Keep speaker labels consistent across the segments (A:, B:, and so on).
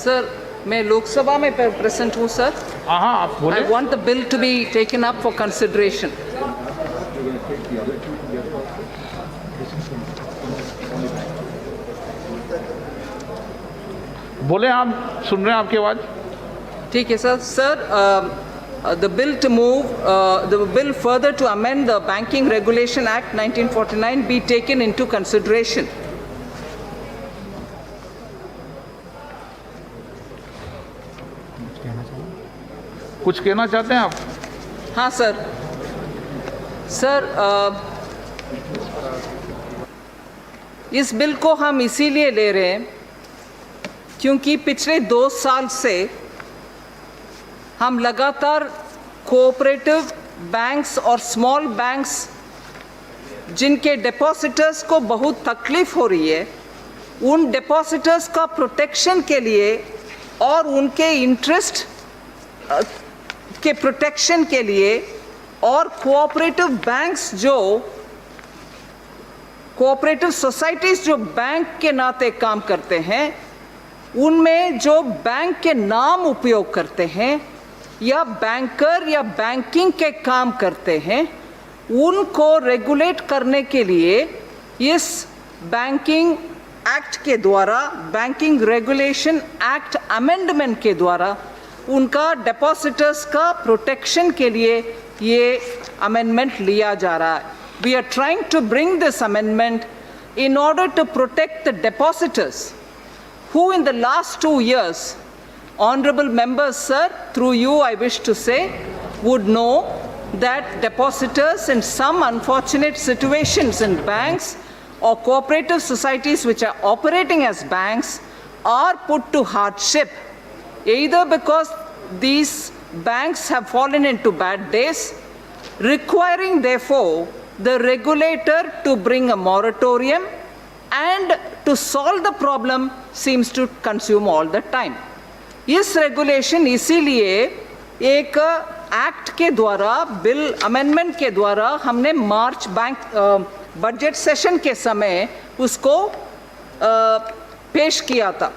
A: Sir, मैं लोकसभा में present हूँ सर।
B: हाँ हाँ, आप बोले।
A: I want the bill to be taken up for consideration.
B: बोले, आप सुन रहे हैं आपकी आवाज़।
A: ठीक है sir. Sir, the bill to move, the bill further to amend the Banking Regulation Act 1949 be taken into consideration.
B: कुछ कहना चाहते हैं आप?
A: हाँ सर। सर, इस बिल को हम इसीलिए ले रहे हैं क्योंकि पिछले 2 साल से हम लगातार कोऑपरेटिव बैंक्स और स्मॉल बैंक्स जिनके डिपॉजिटर्स को बहुत तकलीफ हो रही है, उन डिपॉजिटर्स का प्रोटेक्शन के लिए और उनके इंटरेस्ट के प्रोटेक्शन के लिए और कोऑपरेटिव बैंक्स जो कोऑपरेटिव सोसाइटीज़ जो बैंक के नाते काम करते हैं, उनमें जो बैंक के नाम उपयोग करते हैं या बैंकर या बैंकिंग के काम करते हैं, उनको रेगुलेट करने के लिए इस बैंकिंग एक्ट के द्वारा, बैंकिंग रेगुलेशन एक्ट अमेंडमेंट के द्वारा उनका डिपॉजिटर्स का प्रोटेक्शन के लिए ये अमेंडमेंट लिया जा रहा है। We are trying to bring this amendment in order to protect the depositors who in the last 2 years, honorable members sir, through you I wish to say, would know that depositors in some unfortunate situations in banks or cooperative societies which are operating as banks are put to hardship, either because these banks have fallen into bad days, requiring therefore the regulator to bring a moratorium, and to solve the problem seems to consume all the time. इस regulation इसीलिए एक act के द्वारा, bill amendment के द्वारा हमने मार्च budget session के समय उसको पेश किया था.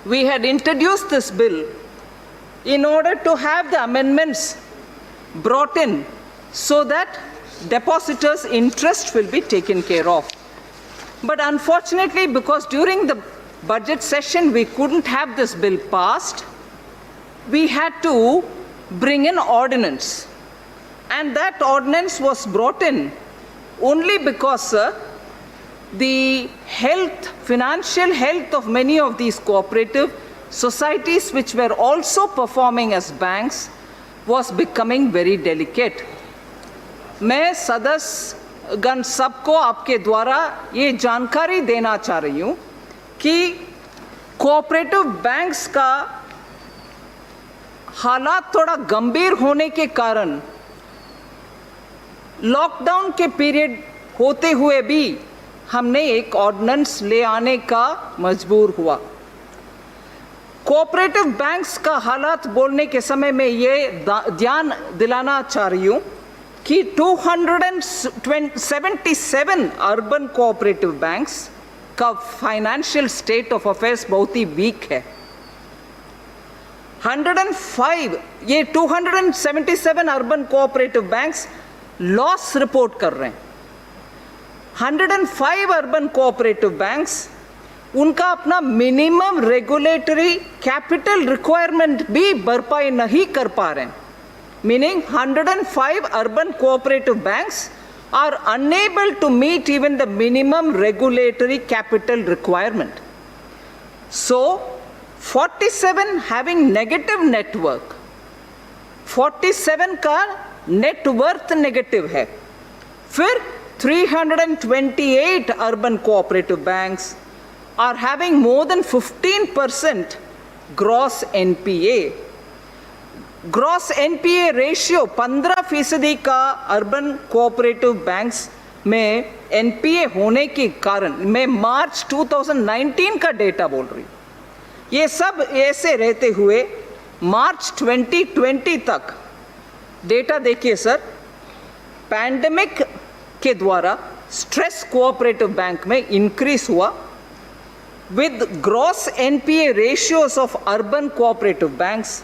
A: We had introduced this bill in order to have the amendments brought in so that depositors' interest will be taken care of. But unfortunately, because during the budget session we couldn't have this bill passed, we had to bring an ordinance. And that ordinance was brought in only because the health, financial health of many of these cooperative societies which were also performing as banks was becoming very delicate. मैं सदस्य गण सबको आपके द्वारा ये जानकारी देना चाह रही हूँ कि कोऑपरेटिव बैंक्स का हालात थोड़ा गंभीर होने के कारण लॉकडाउन के पीरियड होते हुए भी हमने एक ऑर्डिनेंस ले आने का मजबूर हुआ. कोऑपरेटिव बैंक्स का हालात बोलने के समय में ये ध्यान दिलाना चाह रही हूँ कि 277 अर्बन कोऑपरेटिव बैंक्स का फाइनेंशियल स्टेट ऑफ अफेयर्स बहुत ही वीक है. 105 ये 277 urban cooperative banks loss report कर रहे हैं. 105 अर्बन कोऑपरेटिव बैंक्स उनका अपना मिनिमम रेगुलेटरी कैपिटल रिक्वायरमेंट भी भरपाई नहीं कर पा रहे हैं. Meaning 105 urban cooperative banks are unable to meet even the minimum regulatory capital requirement. So 47 having negative net worth, 47 का net worth negative है. फिर 328 urban cooperative banks are having more than 15% gross NPA. Gross NPA ratio 15% का urban cooperative banks में NPA होने के कारण, मैं मार्च 2019 का डेटा बोल रही हूँ, ये सब ऐसे रहते हुए मार्च 2020 तक डेटा देखिए सर, पैंडेमिक के द्वारा स्ट्रेस कोऑपरेटिव बैंक में इंक्रीज हुआ with gross NPA ratios of urban cooperative banks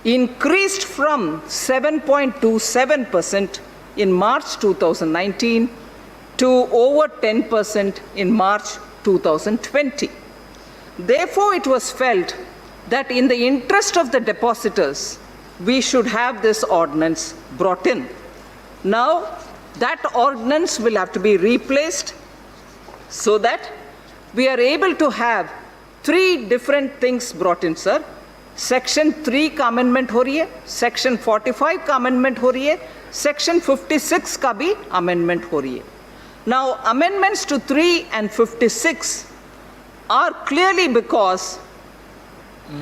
A: increased from 7.27% in March 2019 to over 10% in March 2020. Therefore, it was felt that in the interest of the depositors, we should have this ordinance brought in. Now, that ordinance will have to be replaced so that we are able to have three different things brought in, sir. Section 3 का amendment हो रही है, Section 45 का amendment हो रही है, Section 56 का भी amendment हो रही है. Now, amendments to 3 and 56 are clearly because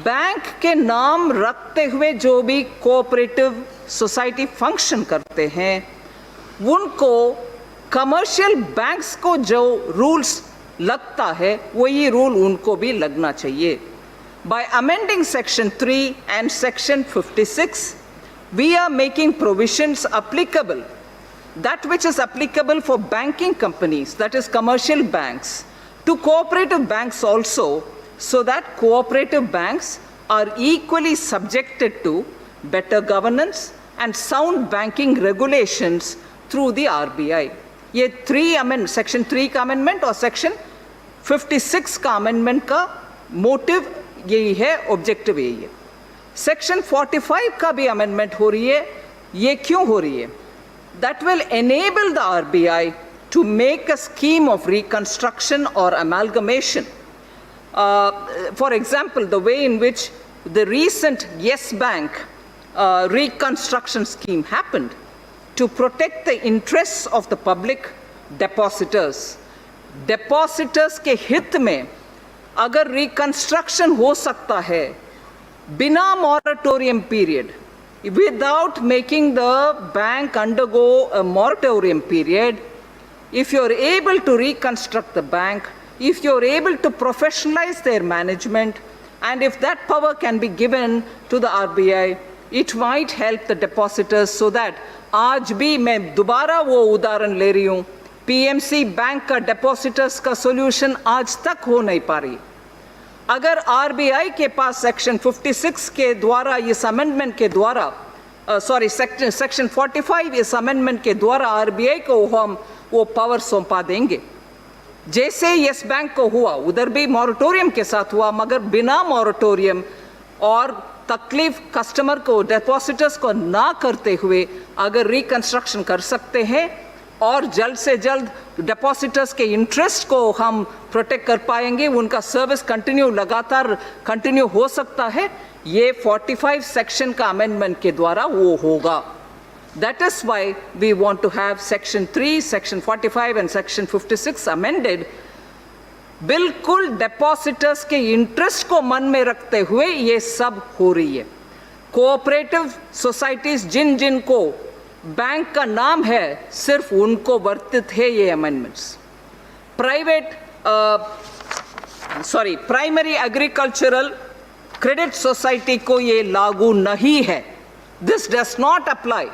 A: bank के नाम रखते हुए जो भी कोऑपरेटिव सोसाइटी फंक्शन करते हैं, उनको कमर्शियल बैंक्स को जो रूल्स लगता है वही रूल उनको भी लगना चाहिए. By amending Section 3 and Section 56, we are making provisions applicable, that which is applicable for banking companies, that is commercial banks, to cooperative banks also, so that cooperative banks are equally subjected to better governance and sound banking regulations through the RBI. ये Section 3 का amendment और Section 56 का amendment का motive यही है, objective यही है. Section 45 का भी amendment हो रही है. ये क्यों हो रही है? That will enable the RBI to make a scheme of reconstruction or amalgamation. For example, the way in which the recent Yes Bank reconstruction scheme happened to protect the interests of the public depositors. Depositors के हित में अगर reconstruction हो सकता है बिना moratorium period, without making the bank undergo a moratorium period, if you're able to reconstruct the bank, if you're able to professionalize their management, and if that power can be given to the RBI, it might help the depositors so that आज भी मैं दोबारा वो उदाहरण ले रही हूँ, PMC bank का depositors का solution आज तक हो नहीं पा रही. अगर RBI के पास Section 56 के द्वारा इस amendment के द्वारा Section 45 इस amendment के द्वारा RBI को हम वो पावर सौंपा देंगे. जैसे यस बैंक को हुआ उधर भी मॉरेटोरियम के साथ हुआ, मगर बिना मॉरेटोरियम और तकलीफ कस्टमर को डिपॉजिटर्स को ना करते हुए अगर रिकंस्ट्रक्शन कर सकते हैं और जल्द से जल्द डिपॉजिटर्स के इंटरेस्ट को हम प्रोटेक्ट कर पाएंगे, उनका सर्विस लगातार कंटिन्यू हो सकता है, ये 45 सेक्शन का अमेंडमेंट के द्वारा वो होगा. That is why we want to have Section 3, Section 45 and Section 56 amended. बिल्कुल depositors के interest को मन में रखते हुए ये सब हो रही है. कोऑपरेटिव सोसाइटीज जिन जिन को बैंक का नाम है सिर्फ उनको वर्तित है ये amendments. Primary agricultural credit society को ये लागू नहीं है. This does not apply.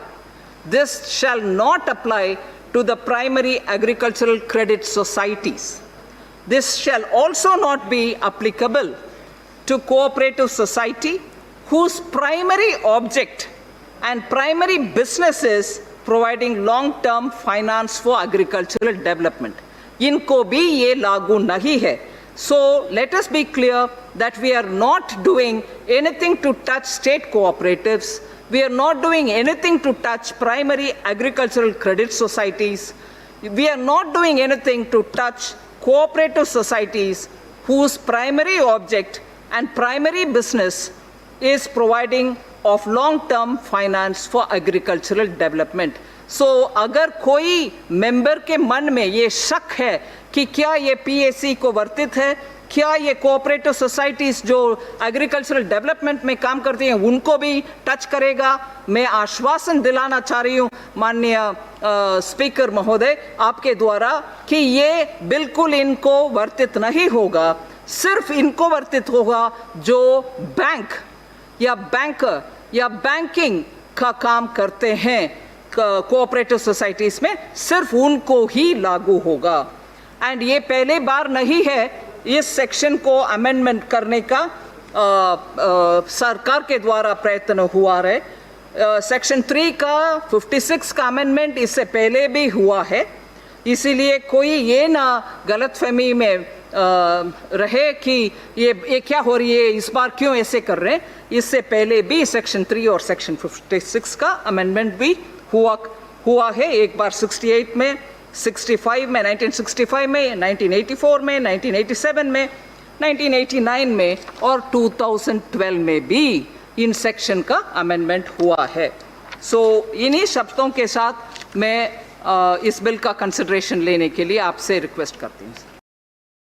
A: This shall not apply to the primary agricultural credit societies. This shall also not be applicable to cooperative society whose primary object and primary business is providing long-term finance for agricultural development. इनको भी ये लागू नहीं है. So let us be clear that we are not doing anything to touch state cooperatives. We are not doing anything to touch primary agricultural credit societies. We are not doing anything to touch cooperative societies whose primary object and primary business is providing of long-term finance for agricultural development. So अगर कोई member के मन में ये शक है कि क्या ये PAC को वर्तित है, क्या ये कोऑपरेटिव सोसाइटीज जो एग्रीकल्चरल डेवलपमेंट में काम करती हैं उनको भी टच करेगा, मैं आश्वासन दिलाना चाह रही हूँ माननीय स्पीकर महोदय आपके द्वारा कि ये बिल्कुल इनको वर्तित नहीं होगा. सिर्फ इनको वर्तित होगा जो बैंक या बैंकर या बैंकिंग का काम करते हैं कोऑपरेटिव सोसाइटीज में, सिर्फ उनको ही लागू होगा. एंड ये पहले बार नहीं है, इस सेक्शन को अमेंडमेंट करने का सरकार के द्वारा प्रयत्न हुआ है। सेक्शन 3 का 56 का अमेंडमेंट इससे पहले भी हुआ है, इसीलिए कोई ये ना गलतफहमी में रहे कि ये क्या हो रही है, इस बार क्यों ऐसे कर रहे हैं। इससे पहले भी सेक्शन 3 और सेक्शन 56 का अमेंडमेंट भी हुआ है, एक बार 68 में, 65 में, 1965 में, 1984 में, 1987 में, 1989 में और 2012 में भी इन सेक्शन का अमेंडमेंट हुआ है। सो इन्हीं शब्दों के साथ मैं इस बिल का कंसिडरेशन लेने के लिए आपसे रिक्वेस्ट करती हूँ।